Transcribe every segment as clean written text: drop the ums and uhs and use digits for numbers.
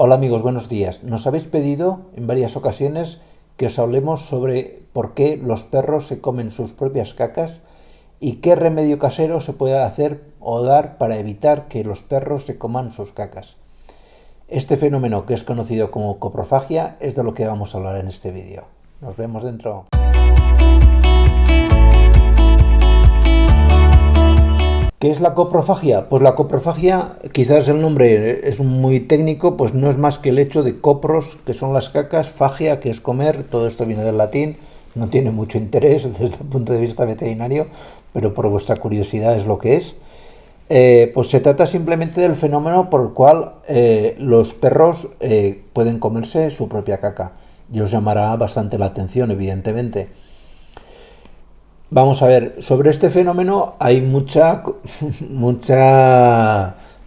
Hola amigos, buenos días. Nos habéis pedido en varias ocasiones que os hablemos sobre por qué los perros se comen sus propias cacas y qué remedio casero se puede hacer o dar para evitar que los perros se coman sus cacas. Este fenómeno, que es conocido como coprofagia, es de lo que vamos a hablar en este vídeo. Nos vemos dentro. ¿Qué es la coprofagia? Pues la coprofagia, quizás el nombre es muy técnico, pues no es más que el hecho de copros, que son las cacas, fagia, que es comer, todo esto viene del latín, no tiene mucho interés desde el punto de vista veterinario, pero por vuestra curiosidad es lo que es. Pues se trata simplemente del fenómeno por el cual los perros pueden comerse su propia caca. Y os llamará bastante la atención, evidentemente. Vamos a ver, sobre este fenómeno hay mucha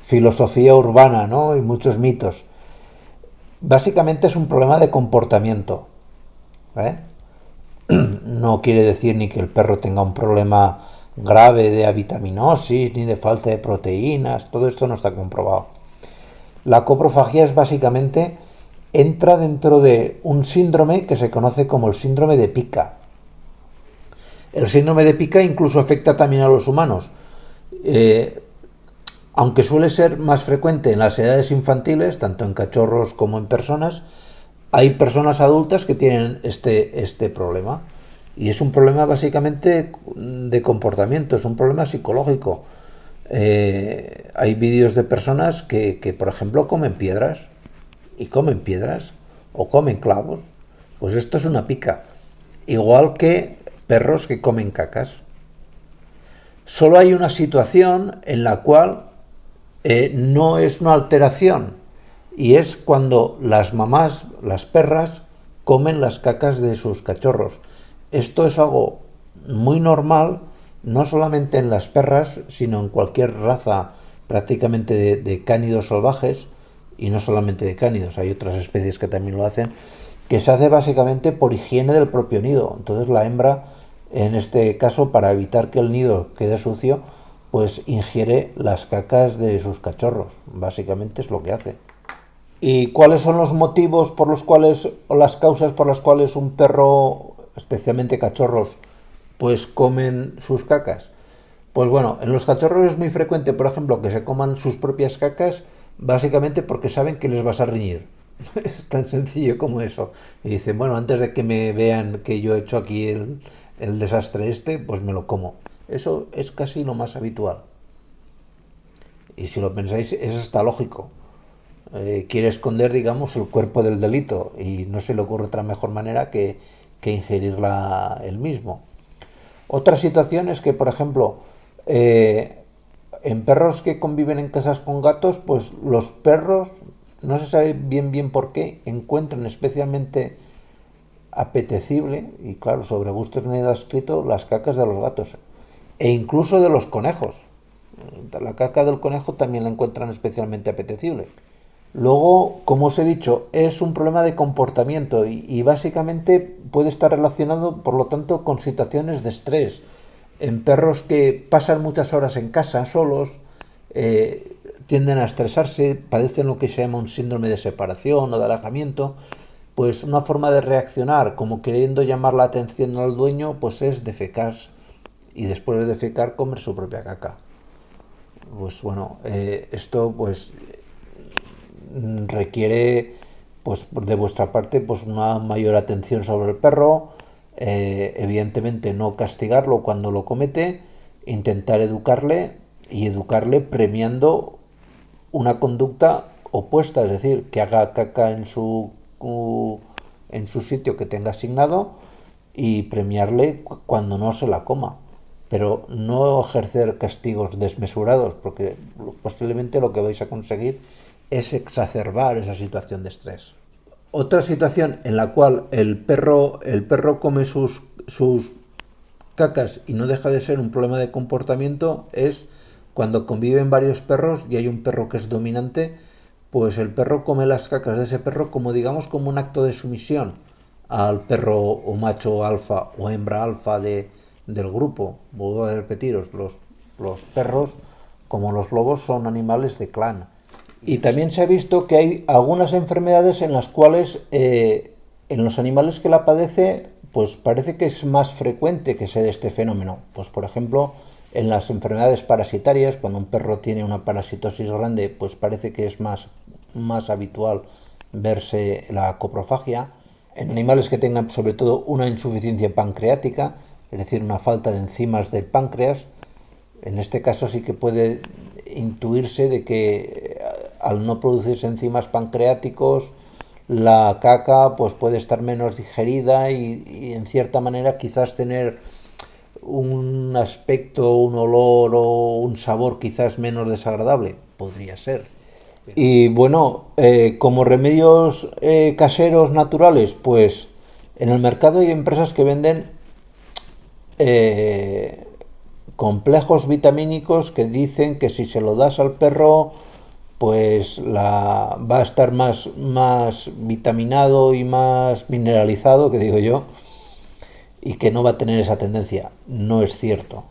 filosofía urbana, ¿no? Y muchos mitos. Básicamente es un problema de comportamiento, ¿eh? No quiere decir ni que el perro tenga un problema grave de avitaminosis ni de falta de proteínas, todo esto no está comprobado. La coprofagia es básicamente, entra dentro de un síndrome que se conoce como el síndrome de Pica. El síndrome de Pica incluso afecta también a los humanos, aunque suele ser más frecuente en las edades infantiles, tanto en cachorros como en personas. Hay personas adultas que tienen este problema, y es un problema básicamente de comportamiento, es un problema psicológico. Hay vídeos de personas que, por ejemplo, comen piedras o comen clavos. Pues esto es una pica, igual que perros que comen cacas. Solo hay una situación en la cual no es una alteración, y es cuando las mamás, las perras, comen las cacas de sus cachorros. Esto es algo muy normal, no solamente en las perras, sino en cualquier raza prácticamente de cánidos salvajes, y no solamente de cánidos, hay otras especies que también lo hacen, que se hace básicamente por higiene del propio nido. Entonces la hembra, en este caso, para evitar que el nido quede sucio, pues ingiere las cacas de sus cachorros. Básicamente es lo que hace. ¿Y cuáles son los motivos por los cuales, o las causas por las cuales un perro, especialmente cachorros, pues comen sus cacas? Pues bueno, en los cachorros es muy frecuente, por ejemplo, que se coman sus propias cacas, básicamente porque saben que les vas a reñir. Es tan sencillo como eso. Y dicen, bueno, antes de que me vean que yo he hecho aquí el desastre este, pues me lo como. Eso es casi lo más habitual. Y si lo pensáis, es hasta lógico. Quiere esconder, digamos, el cuerpo del delito, y no se le ocurre otra mejor manera que ingerirla él mismo. Otra situación es que, por ejemplo, en perros que conviven en casas con gatos, pues los perros, no se sabe bien por qué, encuentran especialmente apetecible, y claro, sobre gustos no he escrito, las cacas de los gatos, e incluso de los conejos. La caca del conejo también la encuentran especialmente apetecible. Luego, como os he dicho, es un problema de comportamiento, y básicamente puede estar relacionado, por lo tanto, con situaciones de estrés. En perros que pasan muchas horas en casa solos, tienden a estresarse, padecen lo que se llama un síndrome de separación o de alejamiento. Pues una forma de reaccionar, como queriendo llamar la atención al dueño, pues es defecar, y después de defecar comer su propia caca. Pues bueno, esto pues requiere, pues de vuestra parte, pues una mayor atención sobre el perro. Evidentemente no castigarlo cuando lo comete, intentar educarle, y educarle premiando una conducta opuesta, es decir, que haga caca en su sitio que tenga asignado, y premiarle cuando no se la coma, pero no ejercer castigos desmesurados, porque posiblemente lo que vais a conseguir es exacerbar esa situación de estrés. Otra situación en la cual el perro come sus cacas y no deja de ser un problema de comportamiento es cuando conviven varios perros y hay un perro que es dominante. Pues el perro come las cacas de ese perro como, digamos, como un acto de sumisión al perro o macho alfa o hembra alfa del grupo. Vuelvo a repetiros, los perros, como los lobos, son animales de clan, Y también se ha visto que hay algunas enfermedades en las cuales en los animales que la padece, pues parece que es más frecuente que se dé este fenómeno. Pues por ejemplo, en las enfermedades parasitarias, cuando un perro tiene una parasitosis grande, pues parece que es más habitual verse la coprofagia. En animales que tengan sobre todo una insuficiencia pancreática, es decir, una falta de enzimas del páncreas, en este caso sí que puede intuirse de que al no producirse enzimas pancreáticos, la caca pues puede estar menos digerida y en cierta manera quizás tener un aspecto, un olor o un sabor quizás menos desagradable. Podría ser. Y bueno, como remedios caseros naturales, pues en el mercado hay empresas que venden eh, complejos vitamínicos que dicen que si se lo das al perro, pues va a estar más vitaminado y más mineralizado, que digo yo, y que no va a tener esa tendencia. No es cierto.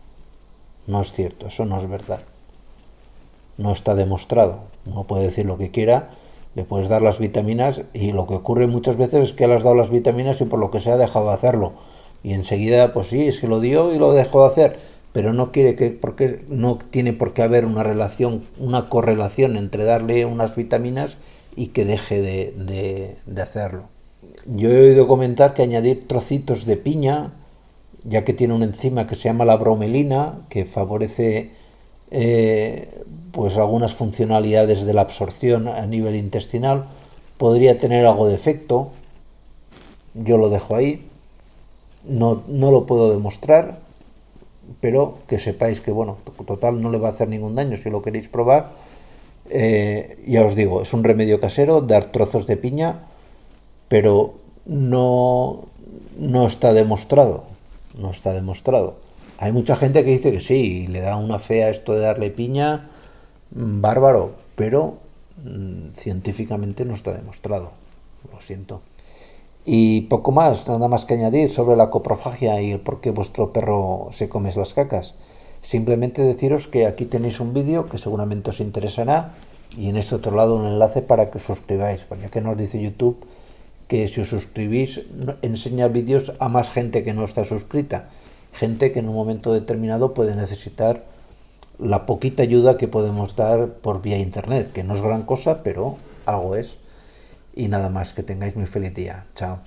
No es cierto, eso no es verdad. No está demostrado. Uno puede decir lo que quiera, le puedes dar las vitaminas y lo que ocurre muchas veces es que le has dado las vitaminas y por lo que sea ha dejado de hacerlo. Y enseguida, pues sí, se lo dio y lo dejó de hacer. Pero no quiere que, porque no tiene por qué haber una relación, una correlación entre darle unas vitaminas y que deje de hacerlo. Yo he oído comentar que añadir trocitos de piña, ya que tiene una enzima que se llama la bromelina, que favorece pues algunas funcionalidades de la absorción a nivel intestinal, podría tener algo de efecto. Yo lo dejo ahí. No lo puedo demostrar, pero que sepáis que, bueno, total no le va a hacer ningún daño si lo queréis probar. Ya os digo, es un remedio casero, dar trozos de piña, pero no está demostrado. No está demostrado. Hay mucha gente que dice que sí, y le da una fe a esto de darle piña, bárbaro, pero científicamente no está demostrado. Lo siento. Y poco más, nada más que añadir sobre la coprofagia y el por qué vuestro perro se come las cacas. Simplemente deciros que aquí tenéis un vídeo que seguramente os interesará y en este otro lado un enlace para que os suscribáis, ya que nos dice YouTube que si os suscribís enseña vídeos a más gente que no está suscrita, gente que en un momento determinado puede necesitar la poquita ayuda que podemos dar por vía internet, que no es gran cosa, pero algo es. Y nada más, que tengáis muy feliz día. Chao.